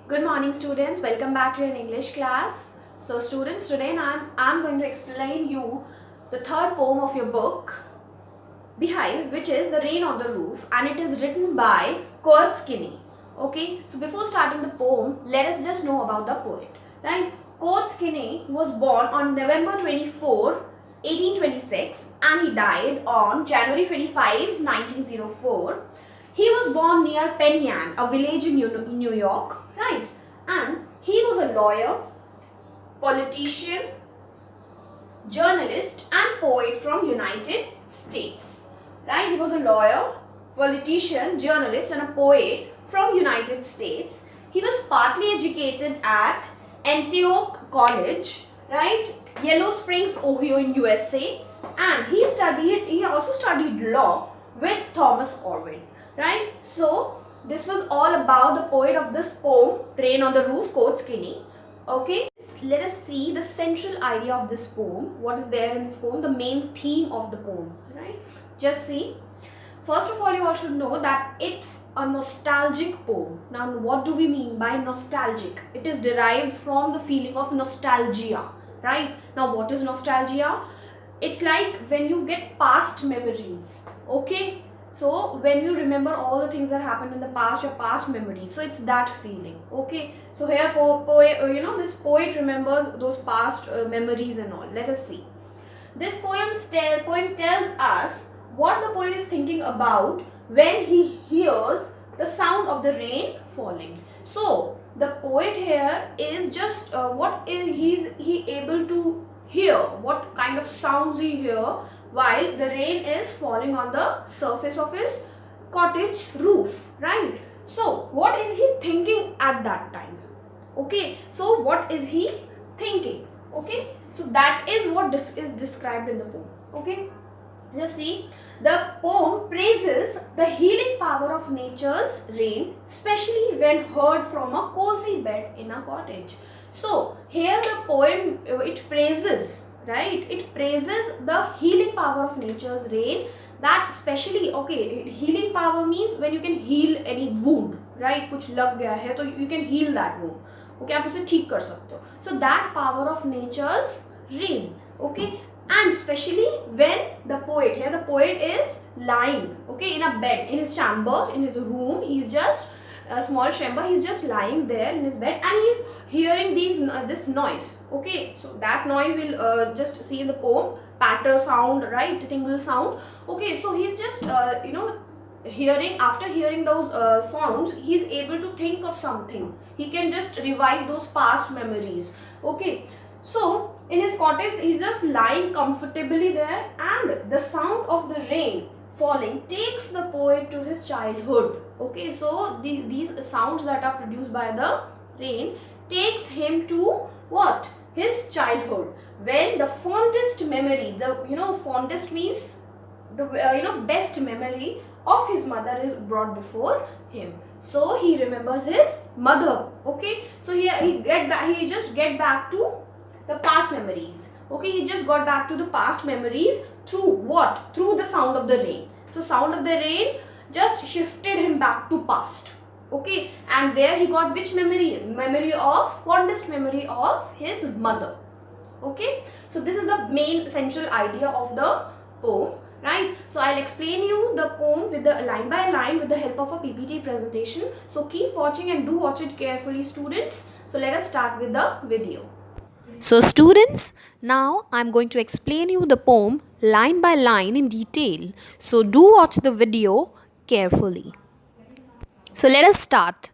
Good morning students, welcome back to an English class. So students, today I'm going to explain you the third poem of your book, Beehive, which is The Rain on the Roof, and it is written by Kurt Skinney. Okay, so before starting the poem, let us just know about the poet, right? Kurt Skinney was born on November 24, 1826 and he died on January 25, 1904. He was born near Penn Yan, a village in New York, right? And he was a lawyer, politician, journalist and poet from United States, right? He was a lawyer, politician, journalist and a poet from United States. He was partly educated at Antioch College, right? Yellow Springs, Ohio in USA, and he also studied law with Thomas Corwin, right? So this was all about the poet of this poem, Rain on the Roof, Kurt Skinney. Okay, let us see the central idea of this poem. What is there in this poem? The main theme of the poem, right? Just see. First of all, you all should know that it's a nostalgic poem. Now, what do we mean by nostalgic? It is derived from the feeling of nostalgia, right? Now, what is nostalgia? It's like when you get past memories, okay? So when you remember all the things that happened in the past, your past memories. So it's that feeling, okay? So here, this poet remembers those past memories and all. Let us see. This poem tells us what the poet is thinking about when he hears the sound of the rain falling. So the poet here is just he able to hear, what kind of sounds he hear while the rain is falling on the surface of his cottage roof, right? So what is he thinking at that time? Okay, so what is he thinking? Okay, so that is what is described in the poem. Okay, just see, the poem praises the healing power of nature's rain, especially when heard from a cozy bed in a cottage. So here the poem, it praises, right? It praises the healing power of nature's rain, that especially, okay, healing power means when you can heal any wound, right? कुछ लग गया है तो you can heal that wound. Okay, आप उसे ठीक कर सकते हो. So that power of nature's rain, okay, and especially when the poet, here the poet is lying, okay, in a bed, in his chamber, in his room. He's just a small chamber, he's just lying there in his bed and he's hearing this noise, okay. So that noise will just see in the poem, patter sound, right, tingle sound, okay. So he's just hearing, after hearing those sounds, he's able to think of something. He can just revive those past memories, okay. So in his cottage, he's just lying comfortably there, and the sound of the rain falling takes the poet to his childhood, okay. So these sounds that are produced by the rain takes him to what? His childhood, when the fondest memory, fondest means the best memory of his mother is brought before him. So he remembers his mother, okay. So here he just get back to the past memories, okay. He just got back to the past memories through what? Through the sound of the rain. So sound of the rain just shifted him back to past, okay. And where he got which memory? Fondest memory of his mother, okay. So this is the main central idea of the poem, right? So I'll explain you the poem with the line by line with the help of a PPT presentation. So keep watching and do watch it carefully, students. So let us start with the video. So students, now I'm going to explain you the poem line by line in detail. So do watch the video carefully. So let us start.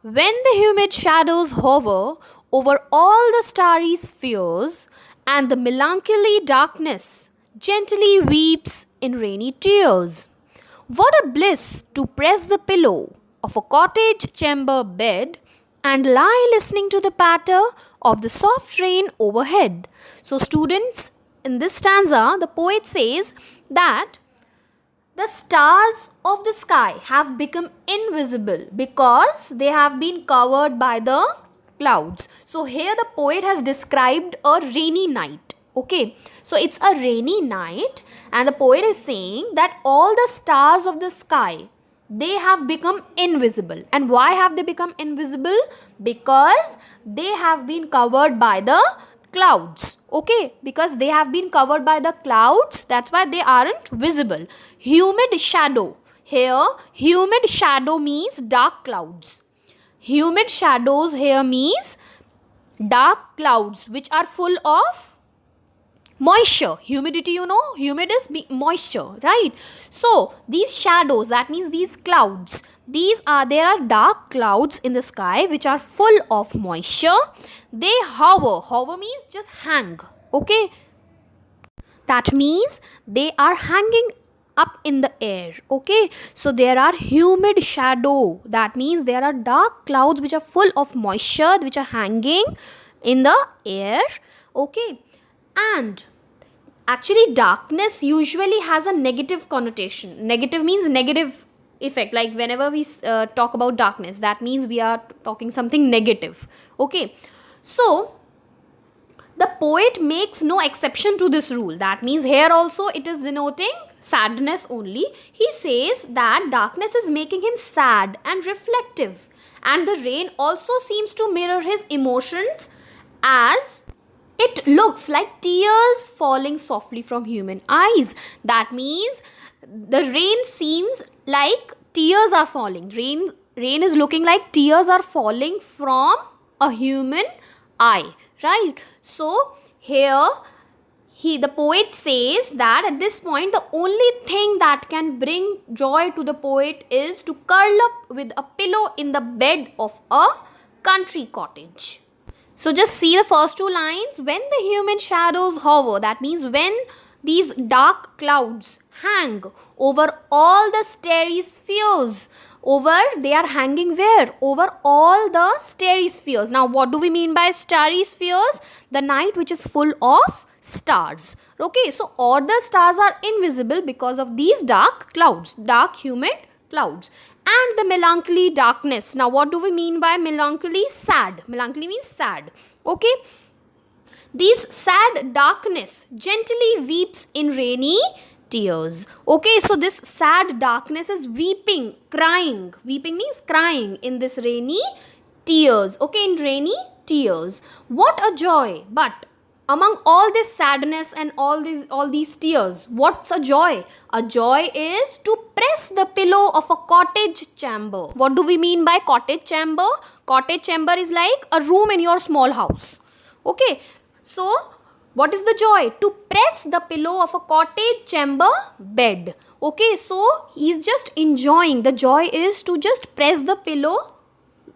When the humid shadows hover over all the starry spheres, and the melancholy darkness gently weeps in rainy tears. What a bliss to press the pillow of a cottage chamber bed and lie listening to the patter of the soft rain overhead. So students, in this stanza, the poet says that the stars of the sky have become invisible because they have been covered by the clouds. So here the poet has described a rainy night. Okay, so it's a rainy night and the poet is saying that all the stars of the sky they have become invisible. And why have they become invisible? Because they have been covered by the clouds. Okay, because they have been covered by the clouds, that's why they aren't visible. Humid shadow. Here, humid shadow means dark clouds. Humid shadows here means dark clouds which are full of moisture. Humidity, you know, humid is moisture, right? So these shadows, that means these clouds, there are dark clouds in the sky which are full of moisture. They hover means just hang. Okay, that means they are hanging up in the air. Okay, so there are humid shadow, that means there are dark clouds which are full of moisture which are hanging in the air. Okay, and actually darkness usually has a negative connotation. Negative means negative effect. Like whenever we talk about darkness, that means we are talking something negative. Okay, so the poet makes no exception to this rule. That means here also it is denoting sadness only. He says that darkness is making him sad and reflective, and the rain also seems to mirror his emotions, as it looks like tears falling softly from human eyes. That means the rain seems like tears are falling. Rain is looking like tears are falling from a human eye, right? So here the poet says that at this point the only thing that can bring joy to the poet is to curl up with a pillow in the bed of a country cottage. So just see the first two lines. When the human shadows hover, that means when these dark clouds hang over all the starry spheres. They are hanging where? Over all the starry spheres. Now what do we mean by starry spheres? The night which is full of stars. Okay, so all the stars are invisible because of these dark clouds, dark humid clouds. And the melancholy darkness. Now what do we mean by melancholy? Sad. Melancholy means sad. Okay. These sad darkness gently weeps in rainy tears. Okay, so this sad darkness is weeping, crying. Weeping means crying in this rainy tears. Okay, in rainy tears. What a joy! But among all this sadness and all these tears, what's a joy? A joy is to press the pillow of a cottage chamber. What do we mean by cottage chamber? Cottage chamber is like a room in your small house. Okay, so what is the joy? To press the pillow of a cottage chamber bed. Okay, so he's just enjoying. The joy is to just press the pillow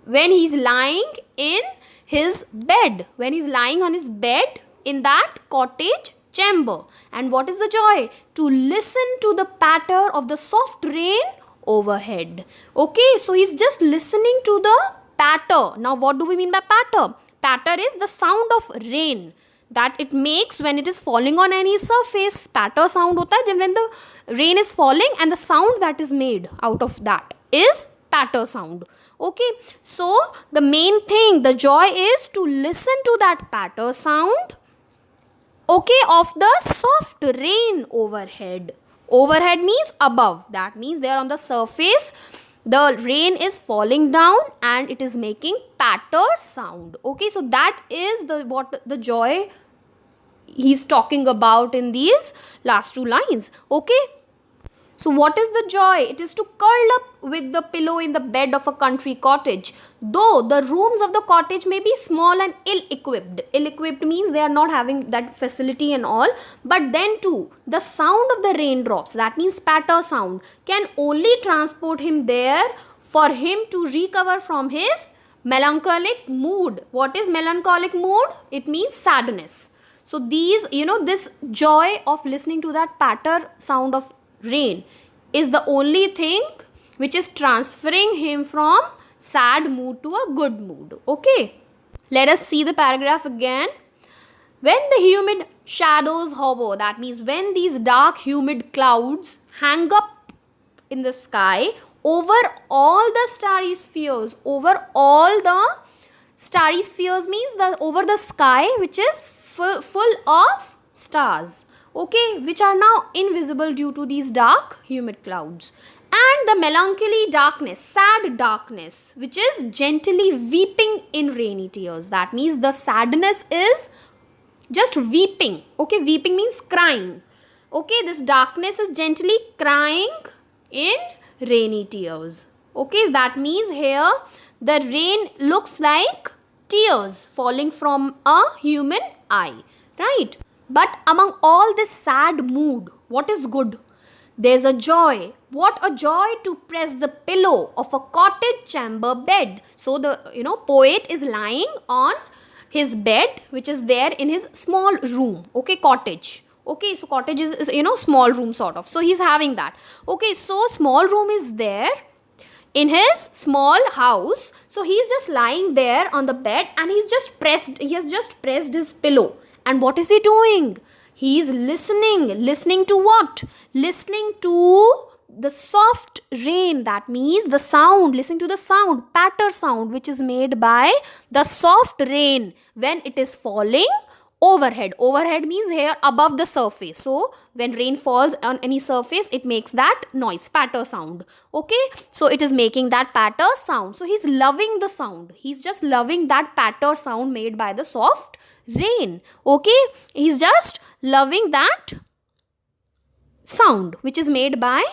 when he's lying in his bed. When he's lying on his bed in that cottage chamber. And what is the joy? To listen to the patter of the soft rain overhead. Okay, so he's just listening to the patter. Now what do we mean by patter? Patter is the sound of rain that it makes when it is falling on any surface. Patter sound hota hai when the rain is falling, and the sound that is made out of that is patter sound. Okay, so the main thing, the joy is to listen to that patter sound, okay, of the soft rain overhead. Overhead means above. That means they are on the surface. The rain is falling down and it is making patter sound. Okay, so that is what the joy he's talking about in these last two lines. Okay, so what is the joy? It is to curl up with the pillow in the bed of a country cottage. Though the rooms of the cottage may be small and ill-equipped. Ill-equipped means they are not having that facility and all. But then too, the sound of the raindrops, that means patter sound, can only transport him there for him to recover from his melancholic mood. What is melancholic mood? It means sadness. So these, this joy of listening to that patter sound of rain is the only thing which is transferring him from sad mood to a good mood. Okay, let us see the paragraph again. When the humid shadows hover, that means when these dark humid clouds hang up in the sky over all the starry spheres, over all the starry spheres means over the sky which is full of stars, okay, which are now invisible due to these dark humid clouds. And the melancholy darkness, sad darkness, which is gently weeping in rainy tears. That means the sadness is just weeping. Okay, weeping means crying. Okay, this darkness is gently crying in rainy tears. Okay, that means here the rain looks like tears falling from a human eye, right? But among all this sad mood, what is good? There's a joy. What a joy to press the pillow of a cottage chamber bed. So the poet is lying on his bed, which is there in his small room. Okay, cottage. Okay, so cottage is small room sort of. So he's having that. Okay, so small room is there in his small house. So he's just lying there on the bed and he has just pressed his pillow. And what is he doing? He is listening to what? Listening to the soft rain. That means the sound, listening to the sound, patter sound, which is made by the soft rain when it is falling overhead. Overhead means here above the surface. So when rain falls on any surface, it makes that noise, patter sound. Okay, so it is making that patter sound. So he's loving the sound. He's just loving that patter sound made by the soft rain. Okay, he's just loving that sound which is made by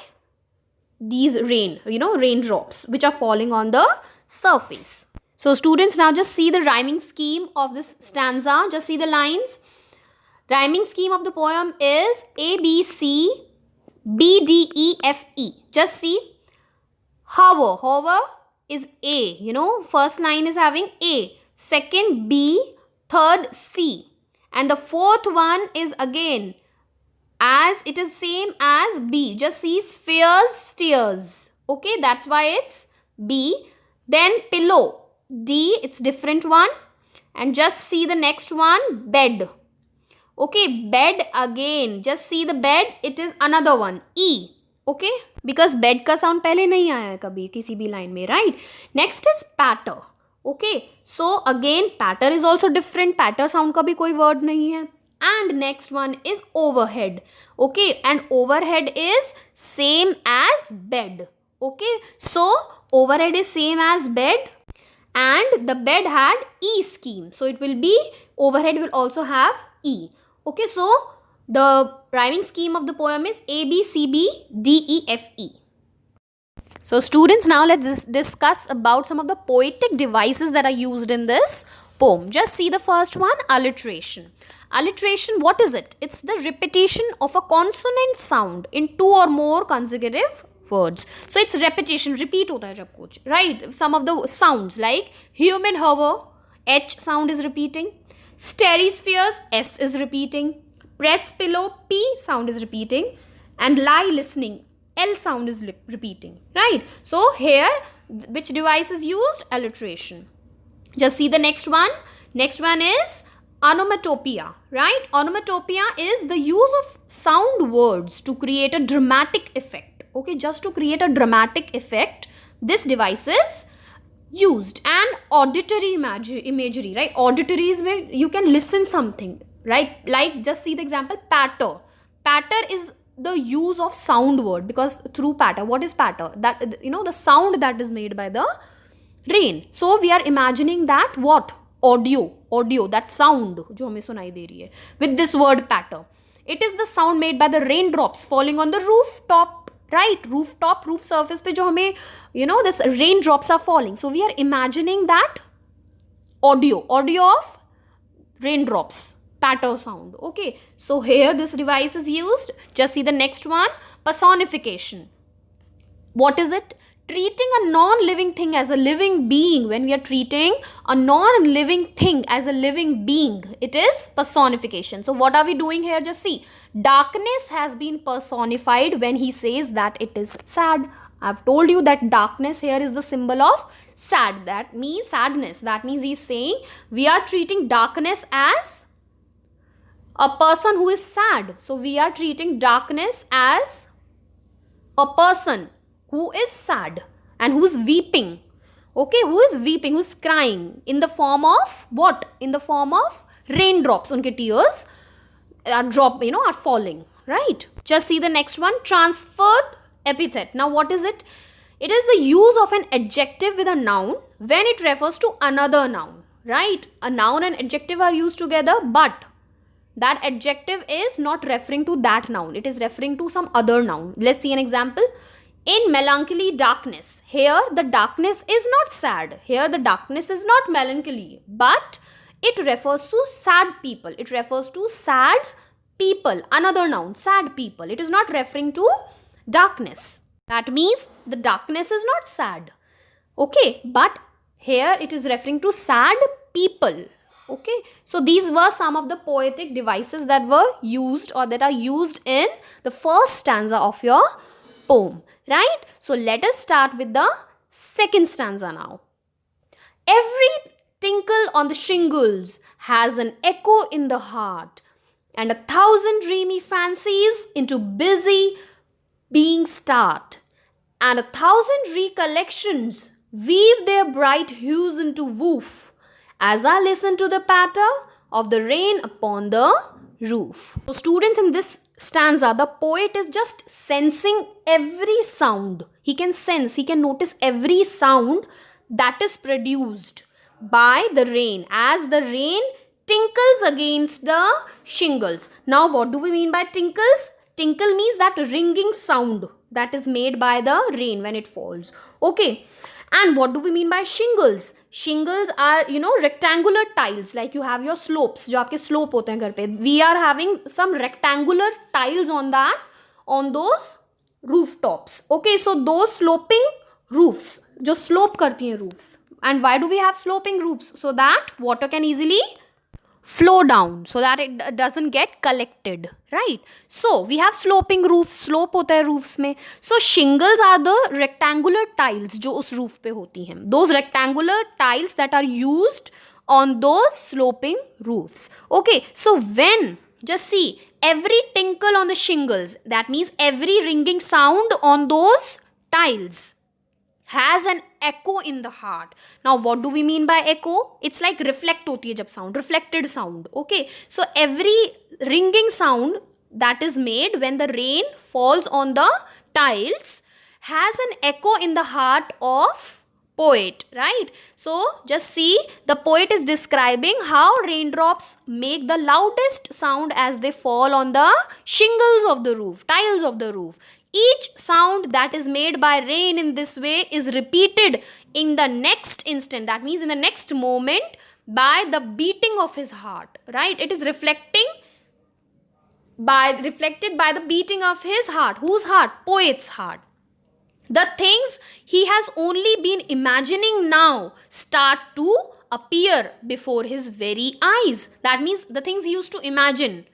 these raindrops which are falling on the surface. So students, now just see the rhyming scheme of this stanza. Just see the lines. Rhyming scheme of the poem is A, B, C, B, D, E, F, E. Just see. Hover is A. First line is having A. Second B. Third C. And the fourth one is again as it is same as B. Just see spheres, steers. Okay, that's why it's B. Then pillow. D, it's different one. And just see the next one, bed. Okay, bed again. Just see the bed, it is another one, E. Okay, because bed ka sound pehle nahi aaya hai kabhi kisi bhi line mein, right? Next is patter. Okay, so again patter is also different. Patter sound ka bhi koi word nahi hai. And next one is overhead. Okay, and overhead is same as bed. Okay, so overhead is same as bed. And the bed had E scheme. So it will be, overhead will also have E. Okay, so the rhyming scheme of the poem is A, B, C, B, D, E, F, E. So students, now let's discuss about some of the poetic devices that are used in this poem. Just see the first one, alliteration. Alliteration, what is it? It's the repetition of a consonant sound in two or more consecutive words. So it's repetition, repeat hota hai jab kuch, right? Some of the sounds like human hover, H sound is repeating. Steri-spheres, S is repeating. Press pillow, P sound is repeating. And lie listening, L sound is repeating, right? So here, which device is used? Alliteration. Just see the next one. Next one is onomatopoeia, right? Onomatopoeia is the use of sound words to create a dramatic effect. Okay, just to create a dramatic effect, this device is used. And auditory imagery, right? Auditory is where you can listen something, right? Like just see the example, patter. Patter is the use of sound word, because through patter, what is patter? That, the sound that is made by the rain. So we are imagining that what? Audio, that sound jo hame sunai de rahi hai with this word patter. It is the sound made by the raindrops falling on the rooftop, right? Roof surface pe jo hame, this raindrops are falling. So we are imagining that audio of raindrops, patter sound. Okay, so here this device is used. Just see the next one, personification. What is it? Treating a non-living thing as a living being. When we are treating a non-living thing as a living being, it is personification. So what are we doing here? Just see. Darkness has been personified when he says that it is sad. I've told you that darkness here is the symbol of sad. That means sadness. That means he's saying we are treating darkness as a person who is sad. So we are treating darkness as a person who is sad and who is weeping. Okay, who is weeping, who is crying in the form of what? In the form of raindrops. Unke tears are falling, right? Just see the next one, transferred Epithet. Now what is it? It is the use of an adjective with a noun when it refers to another noun, right? A noun and adjective are used together, but that adjective is not referring to that noun. It is referring to some other noun. Let's see an example. In melancholy darkness. Here the darkness is not sad. Here the darkness is not melancholy. But it refers to sad people. It refers to sad people. Another noun, sad people. It is not referring to darkness. That means the darkness is not sad. Okay, but here it is referring to sad people. Okay, so these were some of the poetic devices that were used or that are used in the first stanza of your poem, right? So let us start with the second stanza now. Every tinkle on the shingles has an echo in the heart, and 1,000 dreamy fancies into busy being start, and 1,000 recollections weave their bright hues into woof, as I listen to the patter of the rain upon the roof. So students, in this stanza, the poet is just sensing every sound. He can sense, he can notice every sound that is produced by the rain as the rain tinkles against the shingles. Now what do we mean by tinkles? Tinkle means that ringing sound that is made by the rain when it falls. Okay. And what do we mean by shingles? Shingles are, rectangular tiles. Like you have your slopes. जो आपके slope होते हैं घर पे. We are having some rectangular tiles on that, on those rooftops. Okay, so those sloping roofs, जो slope करती हैं roofs. And why do we have sloping roofs? So that water can easily flow down, so that it doesn't get collected, right? So we have sloping roofs. Slope होता है roofs में. So shingles are the rectangular tiles जो उस roof पे होती हैं. Those rectangular tiles that are used on those sloping roofs. Okay, so when, just see, every tinkle on the shingles, that means every ringing sound on those tiles has an echo in the heart. Now what do we mean by echo? It's like reflect hoti hai jab sound, reflected sound. Okay, so every ringing sound that is made when the rain falls on the tiles has an echo in the heart of poet, right? So just see, the poet is describing how raindrops make the loudest sound as they fall on the shingles of the roof, tiles of the roof. Each sound that is made by rain in this way is repeated in the next instant. That means in the next moment by the beating of his heart, right? It is reflected by the beating of his heart. Whose heart? Poet's heart. The things he has only been imagining now start to appear before his very eyes. That means the things he used to imagine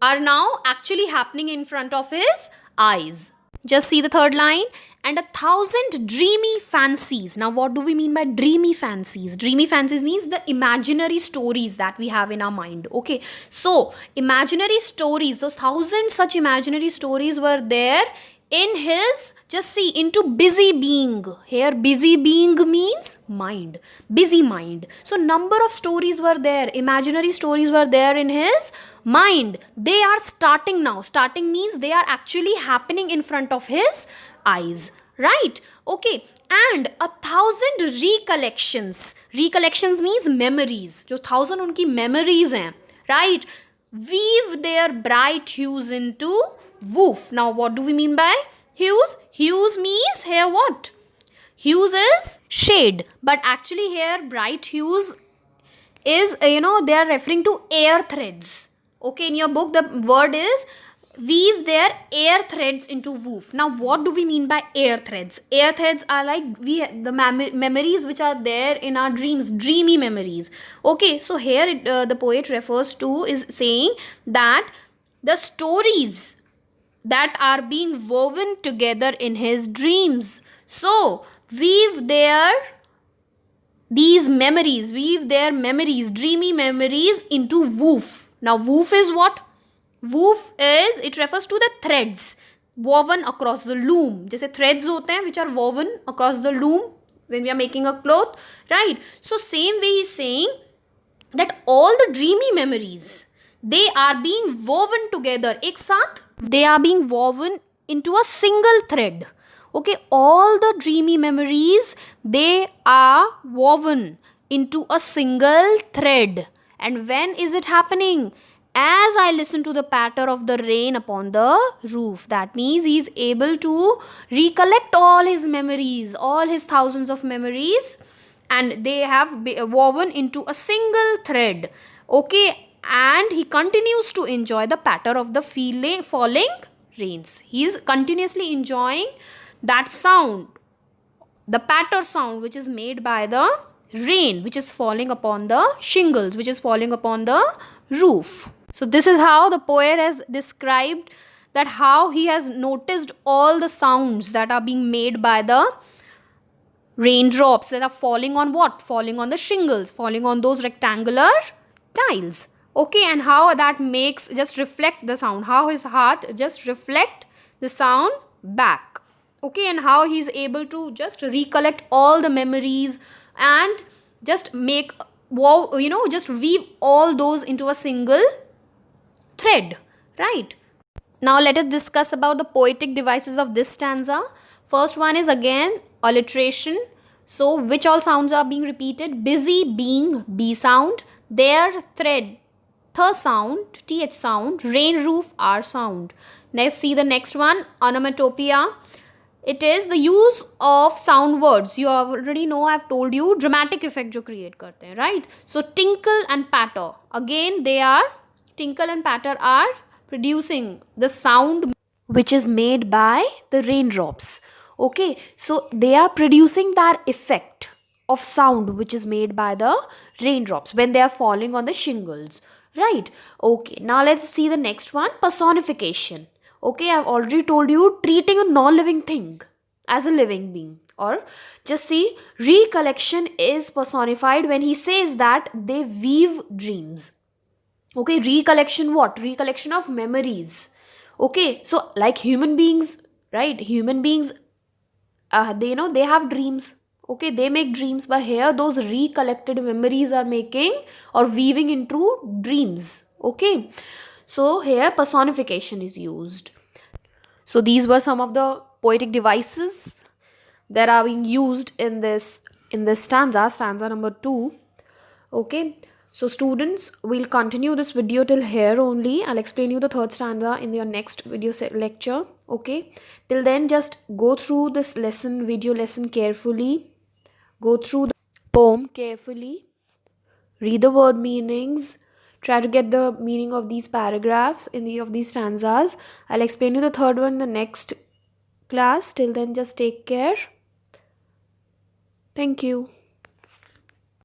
are now actually happening in front of his eyes. Just see the third line. And 1,000 dreamy fancies. Now what do we mean by dreamy fancies? Dreamy fancies means the imaginary stories that we have in our mind. Okay, so imaginary stories, those 1,000 such imaginary stories were there in his, just see, into busy being. Here busy being means mind, busy mind. So number of stories were there, imaginary stories were there in his mind. They are starting now. Starting means they are actually happening in front of his eyes, right? Okay, and 1,000 recollections. Recollections means memories. जो 1,000 उनकी memories हैं, right? Weave their bright hues into woof. Now what do we mean by hues? Hues means here what? Hues is shade, but actually here bright hues is, they are referring to air threads. Okay, in your book the word is weave their air threads into woof. Now what do we mean by air threads? Air threads are like the memories which are there in our dreams, dreamy memories. Okay, so here the poet refers to is saying that the stories that are being woven together in his dreams. So weave their memories, dreamy memories into woof. Now woof is what? Woof is, it refers to the threads woven across the loom. जैसे threads होते हैं which are woven across the loom when we are making a cloth, right? So same way he is saying that all the dreamy memories, they are being woven together. एक साथ they are being woven into a single thread. Okay, all the dreamy memories, they are woven into a single thread. And when is it happening? As I listen to the patter of the rain upon the roof. That means he is able to recollect all his memories, all his thousands of memories, and they have woven into a single thread. Okay, and he continues to enjoy the patter of the falling rains. He is continuously enjoying that sound, the patter sound which is made by the rain, which is falling upon the shingles, which is falling upon the roof. So this is how the poet has described that how he has noticed all the sounds that are being made by the raindrops that are falling on what? Falling on the shingles, falling on those rectangular tiles. Okay, and how that makes just reflect the sound, how his heart just reflect the sound back. Okay, and how he's able to just recollect all the memories and just make, just weave all those into a single thread, right? Now let us discuss about the poetic devices of this stanza. First one is again alliteration. So which all sounds are being repeated? Busy being B sound, there thread th sound, th sound, rain roof R sound. Let's see the next one, onomatopoeia. It is the use of sound words. You already know, I've told you, dramatic effect jo create karte hain, right? So tinkle and patter, again they are, tinkle and patter are producing the sound which is made by the raindrops. Okay, so they are producing that effect of sound which is made by the raindrops when they are falling on the shingles, right? Okay, now let's see the next one, personification. Okay, I've already told you, treating a non-living thing as a living being. Or just see, recollection is personified when he says that they weave dreams. Okay, recollection what? Recollection of memories. Okay, so like human beings, right? Human beings, they have dreams. Okay, they make dreams, but here those recollected memories are making or weaving into dreams. Okay, so here personification is used. So these were some of the poetic devices that are being used in this stanza number 2. Okay, so students, we'll continue this video till here only. I'll explain you the third stanza in your next video lecture. Okay, till then just go through this video lesson carefully, go through the poem carefully, read the word meanings, try to get the meaning of these paragraphs of these stanzas. I'll explain you the third one in the next class. Till then, just take care. Thank you.